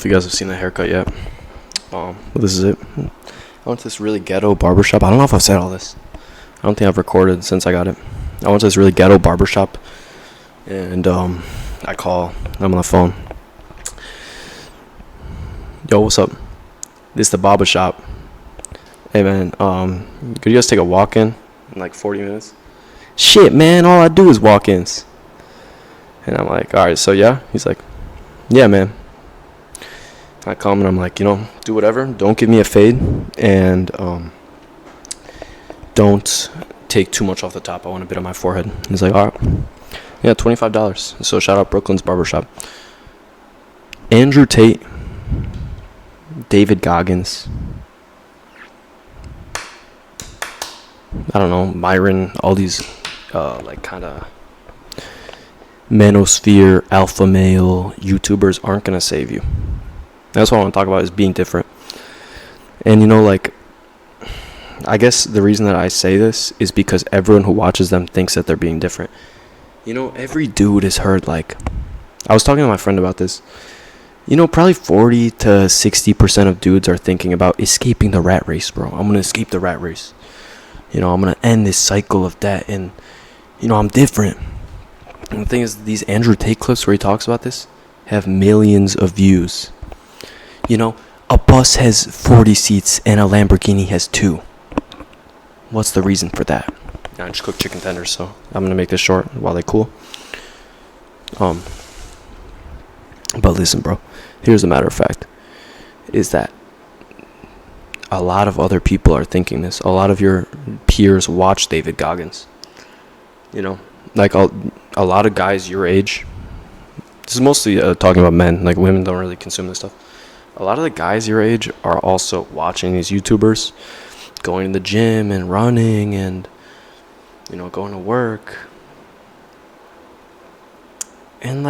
If you guys have seen the haircut yet, this is it. I went to this really ghetto barbershop. I don't know if I've said all this. I don't think I've recorded since I got it. I went to this really ghetto barbershop, and I'm on the phone. Yo, what's up? This is the barber shop. Hey man, could you guys take a walk-in in like 40 minutes? Shit, man, all I do is walk-ins. And I'm like, alright, so yeah? He's like, yeah, man. I call him and I'm like, do whatever. Don't give me a fade. And don't take too much off the top. I want a bit on my forehead. He's like, alright. Yeah, $25. So shout out Brooklyn's Barbershop. Andrew Tate. David Goggins. I don't know, Myron, all these kind of manosphere, alpha male YouTubers aren't going to save you. That's what I want to talk about, is being different. And I guess the reason that I say this is because everyone who watches them thinks that they're being different. Every dude has heard, I was talking to my friend about this. Probably 40 to 60% of dudes are thinking about escaping the rat race, bro. I'm going to escape the rat race. I'm going to end this cycle of debt, and, I'm different. And the thing is, these Andrew Tate clips where he talks about this have millions of views. A bus has 40 seats and a Lamborghini has 2. What's the reason for that? I just cooked chicken tenders, so I'm going to make this short while they cool. But listen, bro, here's the matter of fact, is that a lot of other people are thinking this. A lot of your peers watch David Goggins. A lot of guys your age. This is mostly talking about men. Women don't really consume this stuff. A lot of the guys your age are also watching these YouTubers, going to the gym and running and, going to work. And,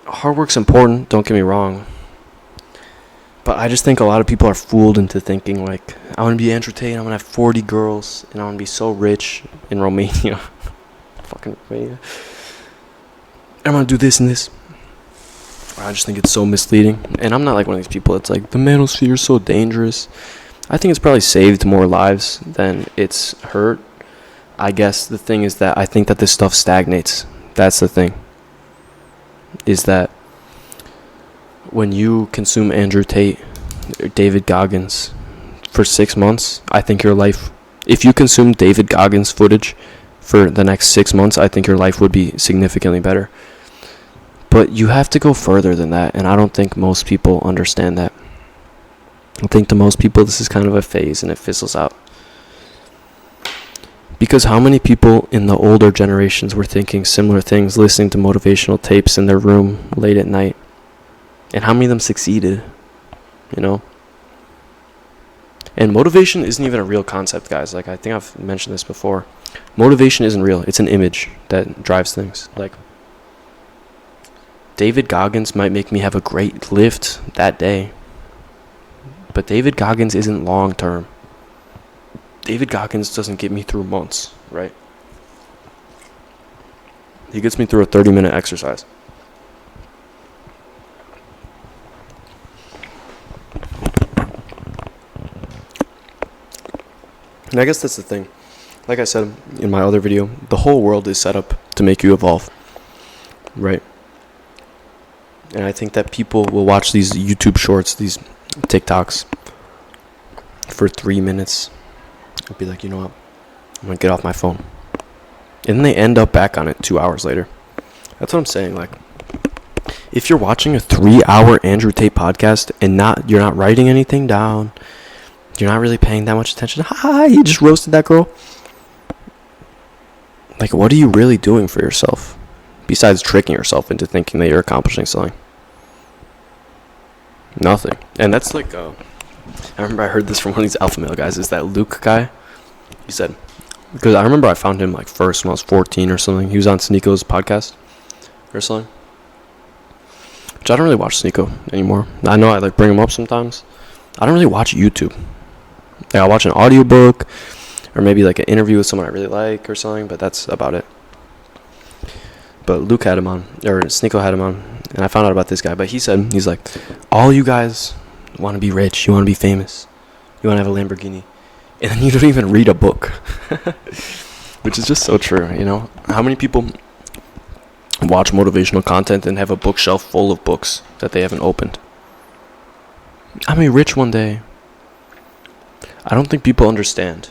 hard work's important, don't get me wrong. But I just think a lot of people are fooled into thinking, I want to be Andrew Tate, I'm going to have 40 girls, and I want to be so rich in Romania. Fucking Romania. I'm going to do this and this. I just think it's so misleading. And I'm not one of these people that's the manosphere is so dangerous. I think it's probably saved more lives than it's hurt. I guess the thing is that I think that this stuff stagnates. That's the thing. Is that when you consume Andrew Tate or David Goggins for 6 months, I think your life, if you consume David Goggins footage for the next 6 months, I think your life would be significantly better. But you have to go further than that, and I don't think most people understand that. I think to most people this is kind of a phase and it fizzles out. Because how many people in the older generations were thinking similar things, listening to motivational tapes in their room late at night? And how many of them succeeded? And motivation isn't even a real concept, guys. I think I've mentioned this before. Motivation isn't real. It's an image that drives things. David Goggins might make me have a great lift that day. But David Goggins isn't long term. David Goggins doesn't get me through months, right? He gets me through a 30-minute exercise. And I guess that's the thing. Like I said in my other video, the whole world is set up to make you evolve, right? And I think that people will watch these YouTube shorts, these TikToks, for 3 minutes. I'll be like, you know what? I'm going to get off my phone. And then they end up back on it 2 hours later. That's what I'm saying. If you're watching a 3-hour Andrew Tate podcast and you're not writing anything down, you're not really paying that much attention. Hi, you just roasted that girl. What are you really doing for yourself? Besides tricking yourself into thinking that you're accomplishing something. Nothing. And that's I remember I heard this from one of these alpha male guys. Is that Luke guy? He said, because I remember I found him first when I was 14 or something. He was on Sneako's podcast or something. Which I don't really watch Sneako anymore. I know I bring him up sometimes. I don't really watch YouTube. I watch an audiobook or maybe an interview with someone I really like or something, but that's about it. But Luke had him on, or Sneako had him on, And I found out about this guy, but he's like, all you guys want to be rich, you want to be famous, you want to have a Lamborghini, and then you don't even read a book. Which is just so true, you know? How many people watch motivational content and have a bookshelf full of books that they haven't opened? I'm gonna be rich one day. I don't think people understand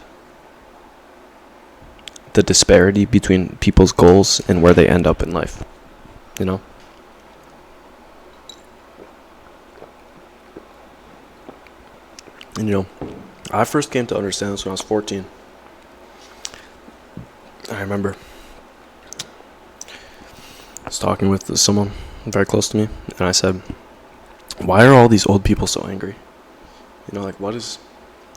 the disparity between people's goals and where they end up in life, you know? And, you know, I first came to understand this when I was 14. I remember I was talking with someone very close to me, and I said, why are all these old people so angry? You know, like, what is...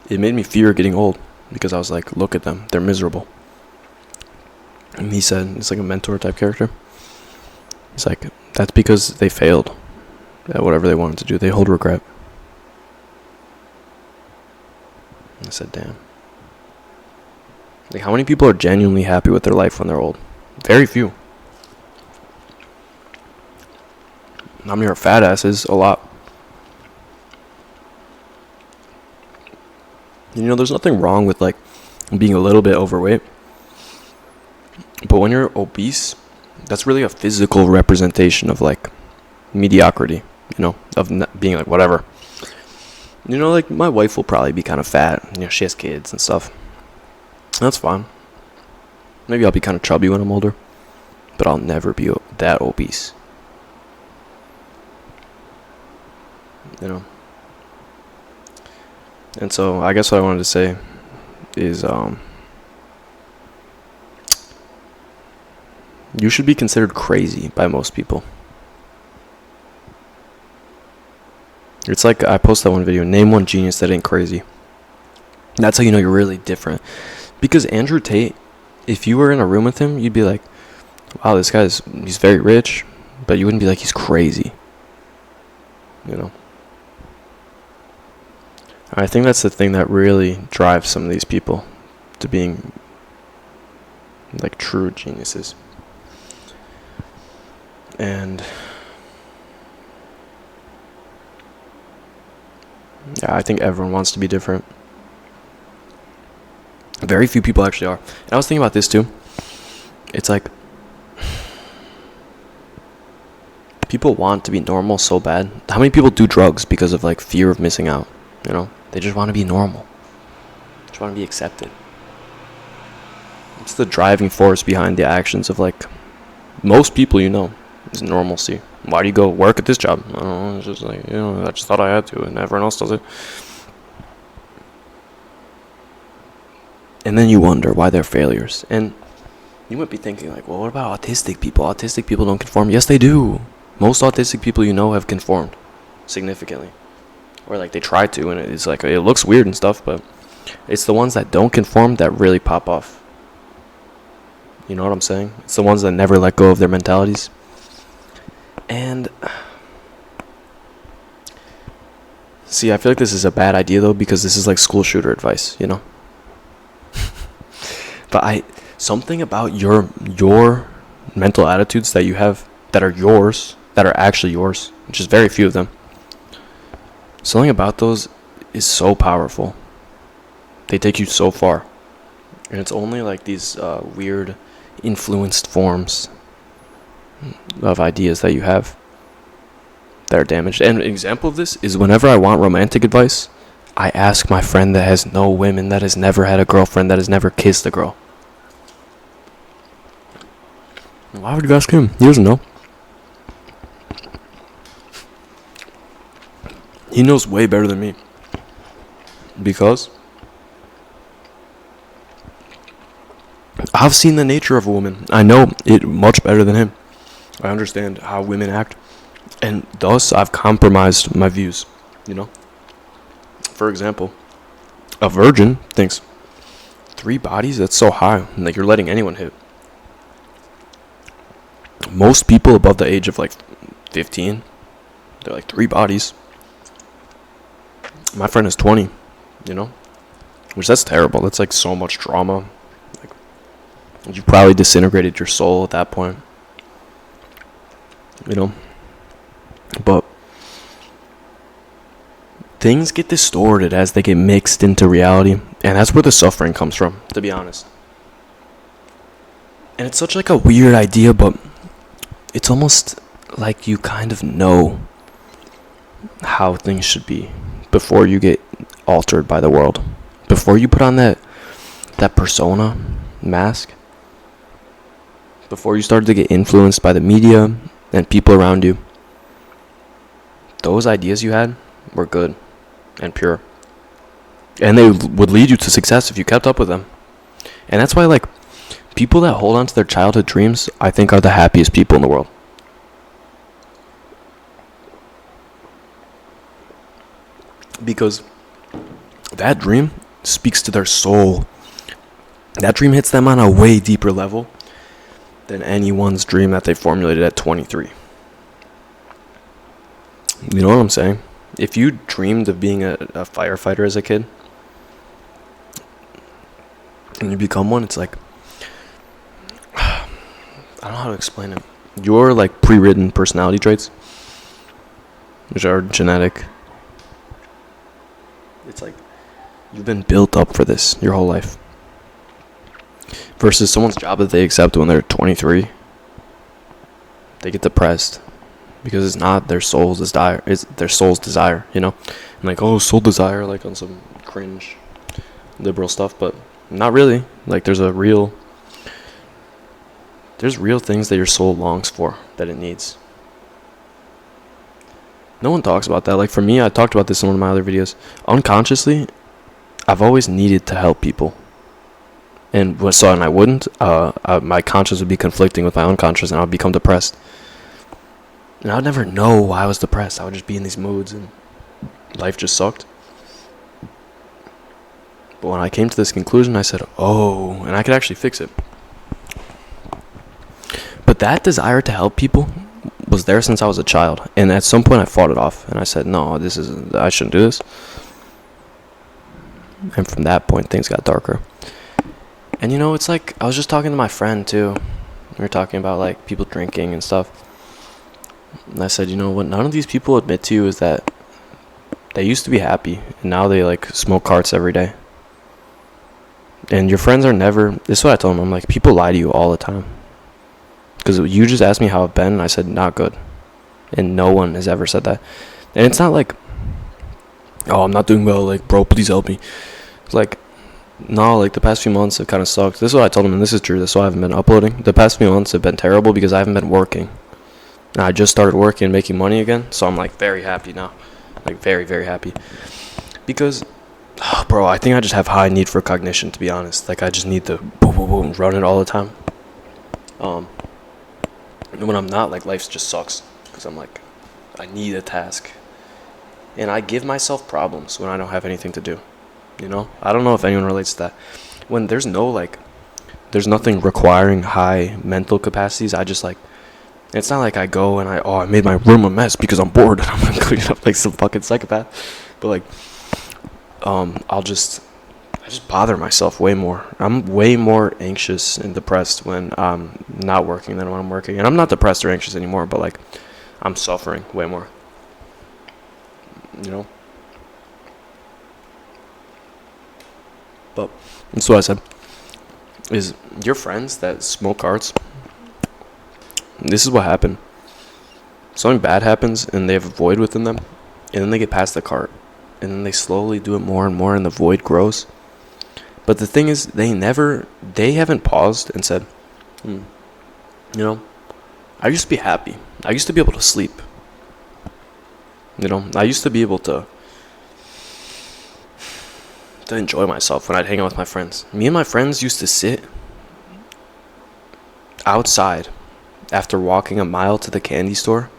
It made me fear getting old, because I was like, look at them, they're miserable. And he said, it's like a mentor type character. He's like, that's because they failed at whatever they wanted to do. They hold regret. And I said, damn. Like, how many people are genuinely happy with their life when they're old? Very few. How many are fat asses? A lot. You know, there's nothing wrong with, like, being a little bit overweight. But when you're obese, that's really a physical representation of, like, mediocrity, you know, of being, like, whatever. You know, like, my wife will probably be kind of fat. You know, she has kids and stuff. That's fine. Maybe I'll be kind of chubby when I'm older. But I'll never be that obese. You know? And so, I guess what I wanted to say is, you should be considered crazy by most people. It's like, I posted that one video, name one genius that ain't crazy. That's how you know you're really different. Because Andrew Tate, if you were in a room with him, you'd be like, wow, he's very rich, but you wouldn't be like, he's crazy. You know? I think that's the thing that really drives some of these people to being, like, true geniuses. And yeah, I think everyone wants to be different. Very few people actually are. And I was thinking about this too. It's like, people want to be normal so bad. How many people do drugs because of, like, fear of missing out? You know, they just want to be normal. Just want to be accepted. It's the driving force behind the actions of, like, most people, you know, is normalcy. Why do you go work at this job? I don't know. It's just like, you know, I just thought I had to, and everyone else does it. And then you wonder why they're failures. And you might be thinking, like, well, what about autistic people? Autistic people don't conform. Yes, they do. Most autistic people you know have conformed significantly. Or, like, they try to, and it's like, it looks weird and stuff, but it's the ones that don't conform that really pop off. You know what I'm saying? It's the ones that never let go of their mentalities. And see, I feel like this is a bad idea, though, because this is like school shooter advice, you know? But something about your mental attitudes that you have that are yours, that are actually yours, which is very few of them. Something about those is so powerful. They take you so far. And it's only like these weird influenced forms of ideas that you have that are damaged. And an example of this is whenever I want romantic advice, I ask my friend that has no women, that has never had a girlfriend, that has never kissed a girl. Why would you ask him? He doesn't know. He knows way better than me. Because I've seen the nature of a woman. I know it much better than him. I understand how women act. And thus, I've compromised my views, you know? For example, a virgin thinks 3 bodies, that's so high. Like, you're letting anyone hit. Most people above the age of, like, 15, they're like 3 bodies. My friend is 20, you know? Which, that's terrible. That's, like, so much trauma. Like, you probably disintegrated your soul at that point. You know? But things get distorted as they get mixed into reality, and that's where the suffering comes from, to be honest. And it's such like a weird idea, but it's almost like you kind of know how things should be before you get altered by the world. Before you put on that persona mask, before you started to get influenced by the media and people around you, those ideas you had were good and pure. And they would lead you to success if you kept up with them. And that's why, like, people that hold on to their childhood dreams, I think, are the happiest people in the world. Because that dream speaks to their soul. That dream hits them on a way deeper level than anyone's dream that they formulated at 23. You know what I'm saying? If you dreamed of being a firefighter as a kid, and you become one, it's like, I don't know how to explain it. Your, like, pre-written personality traits, which are genetic, it's like you've been built up for this your whole life. Versus someone's job that they accept when they're 23, they get depressed because it's not their soul's desire. It's their soul's desire, you know? And like, oh, soul desire, like on some cringe liberal stuff, but not really. Like, there's real things that your soul longs for, that it needs. No one talks about that. Like, for me, I talked about this in one of my other videos. Unconsciously, I've always needed to help people. And I wouldn't. My conscious would be conflicting with my unconscious, and I would become depressed. And I would never know why I was depressed. I would just be in these moods, and life just sucked. But when I came to this conclusion, I said, oh, and I could actually fix it. But that desire to help people was there since I was a child. And at some point, I fought it off. And I said, no, I shouldn't do this. And from that point, things got darker. And, you know, it's like, I was just talking to my friend, too. We were talking about, like, people drinking and stuff. And I said, you know, what none of these people admit to you is that they used to be happy. And now they, like, smoke carts every day. And your friends are never... This is what I told them. I'm like, people lie to you all the time. Because you just asked me how I've been, and I said, not good. And no one has ever said that. And it's not like, oh, I'm not doing well, like, bro, please help me. It's like, no, like, the past few months have kind of sucked. This is what I told them, and this is true. This is why I haven't been uploading. The past few months have been terrible because I haven't been working. And I just started working and making money again, so I'm, like, very happy now. Like, very, very happy. Because, bro, I think I just have high need for cognition, to be honest. Like, I just need to boom, boom, boom, run it all the time. And when I'm not, like, life just sucks. Because I'm like, I need a task. And I give myself problems when I don't have anything to do. You know? I don't know if anyone relates to that. When there's there's nothing requiring high mental capacities, I just, like, it's not like I go and I made my room a mess because I'm bored and I'm going to clean it up like some fucking psychopath. But, like, I just bother myself way more. I'm way more anxious and depressed when I'm not working than when I'm working. And I'm not depressed or anxious anymore, but, like, I'm suffering way more. You know? But that's what I said. Is your friends that smoke carts, this is what happened. Something bad happens and they have a void within them, and then they get past the cart, and then they slowly do it more and more, and the void grows. But the thing is, they haven't paused and said, you know, I used to be happy. I used to be able to sleep. You know, I used to be able to enjoy myself when I'd hang out with my friends. Me and my friends used to sit outside after walking a mile to the candy store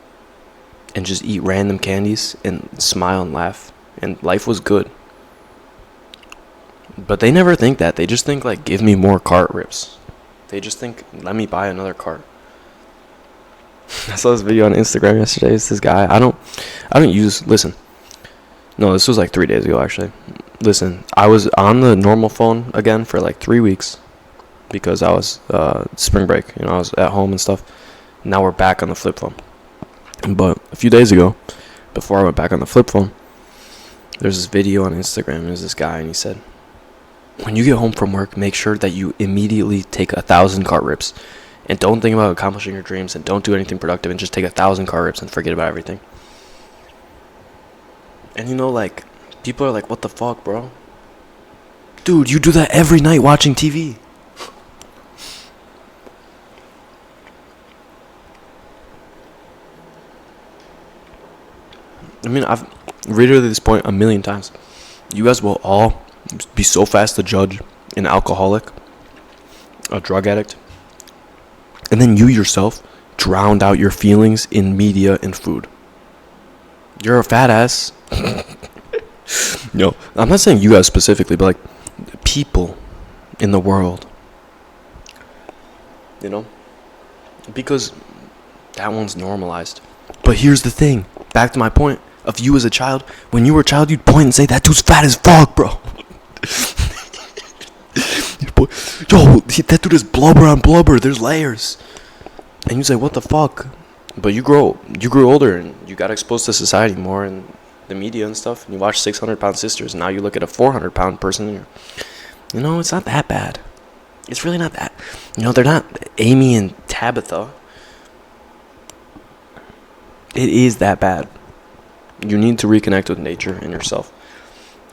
and just eat random candies and smile and laugh. And life was good. But they never think that. They just think, like, give me more cart rips. They just think, let me buy another cart. I saw this video on Instagram yesterday. It's this guy. Listen. No, this was like 3 days ago, actually. Listen, I was on the normal phone again for like 3 weeks because I was spring break. You know, I was at home and stuff. Now we're back on the flip phone. But a few days ago, before I went back on the flip phone, there's this video on Instagram. There's this guy, and he said, when you get home from work, make sure that you immediately take 1,000 cart rips. And don't think about accomplishing your dreams, and don't do anything productive, and just take 1,000 cart rips and forget about everything. And like, people are like, what the fuck, bro? Dude, you do that every night watching TV. I mean, I've reiterated this point a million times. You guys will all be so fast to judge an alcoholic, a drug addict, and then you yourself drowned out your feelings in media and food. You're a fat ass. No, I'm not saying you guys specifically, but like people in the world. Because that one's normalized. But here's the thing. Back to my point of you as a child. When you were a child, you'd point and say, that dude's fat as fuck, bro. Yo, that dude is blubber on blubber. There's layers. And you say, what the fuck? But you grew older, and you got exposed to society more and the media and stuff. And you watch 600-pound sisters, and now you look at a 400-pound person, and it's not that bad. It's really not that. They're not Amy and Tabitha. It is that bad. You need to reconnect with nature and yourself.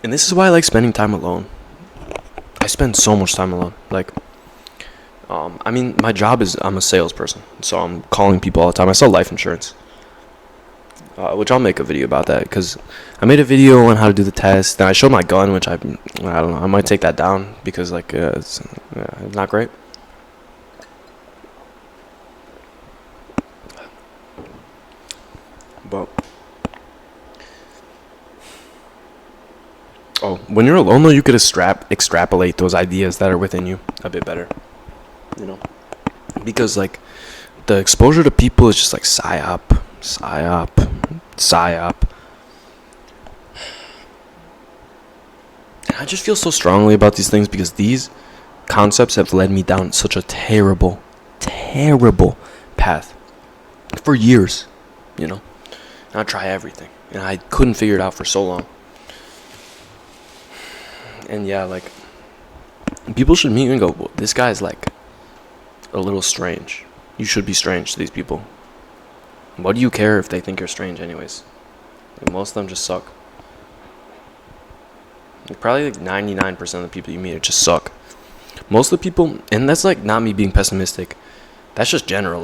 And this is why I like spending time alone. I spend so much time alone. My job is I'm a salesperson, so I'm calling people all the time. I sell life insurance, which I'll make a video about that, because I made a video on how to do the test, and I showed my gun, which I don't know, I might take that down because it's not great. But when you're alone though, you could extrapolate those ideas that are within you a bit better. Because the exposure to people is just like psyop. And I just feel so strongly about these things because these concepts have led me down such a terrible path for years, And I try everything, and I couldn't figure it out for so long. And yeah, people should meet you and go, well, this guy's a little strange. You should be strange to these people. What do you care if they think you're strange anyways? Most of them just suck. Probably 99% of the people you meet just suck. Most of the people, and that's not me being pessimistic, that's just general.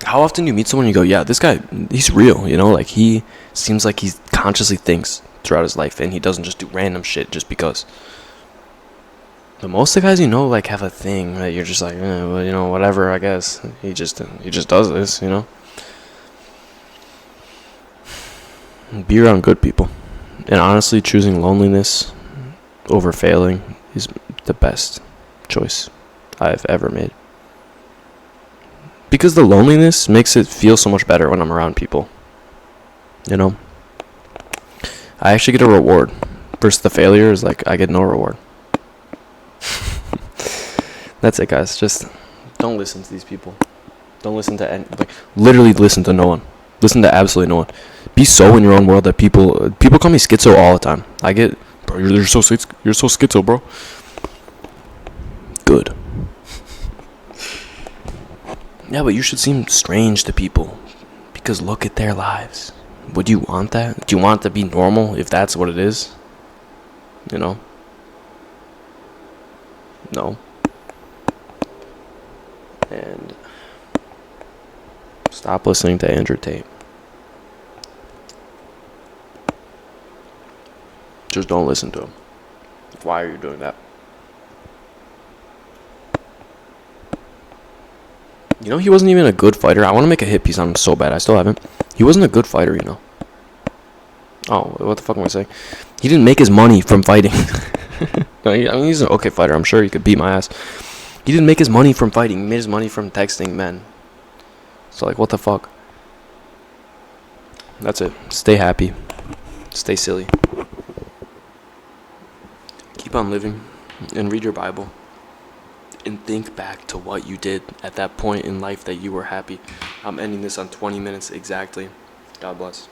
How often you meet someone and you go, yeah, this guy, he's real, he seems like he consciously thinks throughout his life, and he doesn't just do random shit just because. But most of the guys have a thing that you're just whatever, I guess. He just does this, Be around good people. And honestly, choosing loneliness over failing is the best choice I've ever made. Because the loneliness makes it feel so much better when I'm around people. I actually get a reward. Versus the failure is I get no reward. That's it, guys. Just don't listen to these people. Don't listen to literally listen to no one. Listen to absolutely no one. Be so in your own world that people call me schizo all the time. I get, bro, you're so schizo, bro. Good. Yeah, but you should seem strange to people because look at their lives. Would you want that? Do you want it to be normal if that's what it is? No. And stop listening to Andrew Tate. Just don't listen to him. Why are you doing that? He wasn't even a good fighter. I want to make a hit piece on him so bad. I still haven't. He wasn't a good fighter, Oh, what the fuck am I saying? He didn't make his money from fighting. He's an okay fighter. I'm sure he could beat my ass. He didn't make his money from fighting. He made his money from texting men. So, what the fuck? That's it. Stay happy. Stay silly. Keep on living. And read your Bible. And think back to what you did at that point in life that you were happy. I'm ending this on 20 minutes exactly. God bless.